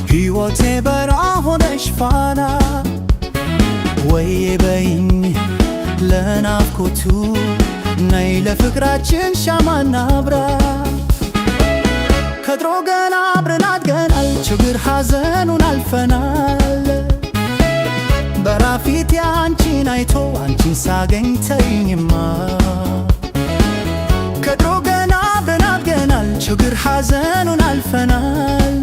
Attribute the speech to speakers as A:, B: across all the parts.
A: ሕይወቴ በረሃ ሆነሽ ፋና ወይ በይኝ ለናፍቆቱ ነይ ለፍቅራችን ሻማና አብራ ከድሮ ገና አብረን አድገናል ችግር ሐዘኑን አልፈናል በራፊቴ አንቺን አይቶ አንቺን ሳገኝ ተይኝማ ከድሮ ገና አብረን አድገናል ችግር ሐዘኑን አልፈናል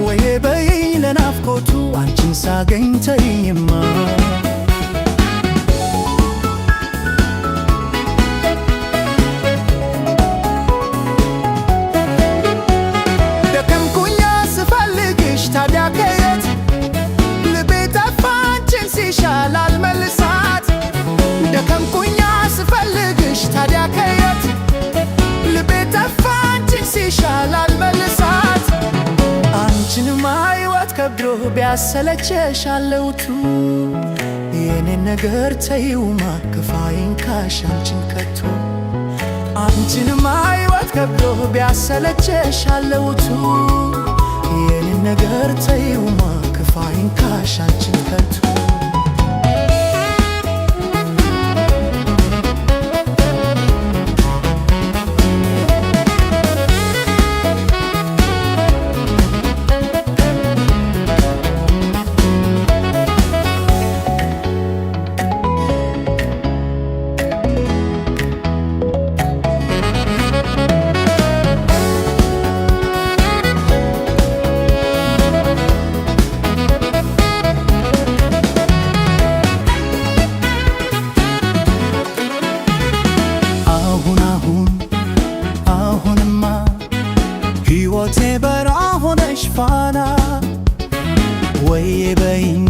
A: ወይ በይኝ ለናፍቆቱ አንቺን ሳገኝ ተይኝማ ደከምኩኛ ስፈልግሽ ታዲያ ከየት ልቤ ጠፋ አንቺን ሲሻል አልመልሳት ደከምኩኛ ስፈልግሽ ታዲያ ከየት ልቤ ጠፋ አንቺን ሲሻል አልመልሳት አንቺንማ ሕይወት ከብዶ ቢያሰለቸሽ አለውቱ የኔን ነገር ተይውማ ክፋዬን ካሽ አንቺን ከቶ አንቺንማ ሕይወት ከብዶ ቢያሰለቸሽ አለውቱ የኔን ነገር ተይውማ ክፋዬን ካሽ አንቺን ከቶ ሕይወቴ በረሃ ሆነሽ ፋና ወይ በይኝ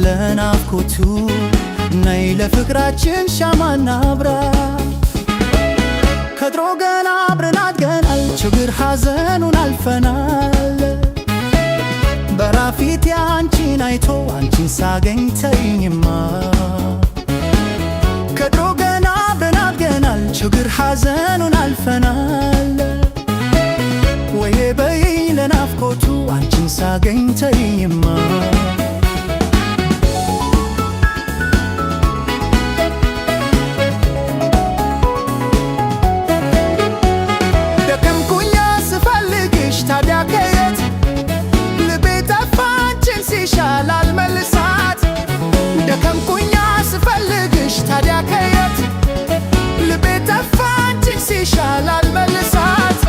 A: ለናፍቆቱ ነይ ለፍቅራችን ሻማና አብራ ከድሮ ገና አብረን አድገናል ችግር ሐዘኑን አልፈናል በራፊቴ አንቺን አይቶ አንቺን ሳገኝ ተይኝማ ከድሮ ገና አብረን አድገናል ችግር ሐዘኑን አልፈናል ወይ በይኝ ለናፍቆቱ አንቺን ሳገኝ ተይኝማ ደከምኩኛ ስፈልግሽ ታዲያ ከየት ልቤ ጠፋ አንቺን ሲሻል አልመልሳት ደከምኩኛ ስፈልግሽ ታዲያ ከየት ልቤ ጠፋ አንቺን ሲሻል አልመልሳት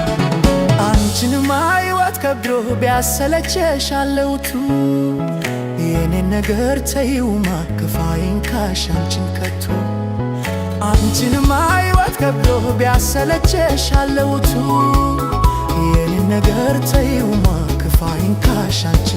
A: አንቺንማ ሕይወት ከብዶ ቢያሰለቸሽ አለውቱ የኔን ነገር ተይውማ ክፋዬን ካሽ አንቺን ከቶ አንቺንማ ሕይወት ከብዶ ቢያሰለቸሽ አለውቱ የኔን ነገር ተይውማ ክፋዬን ካሽ አንቺን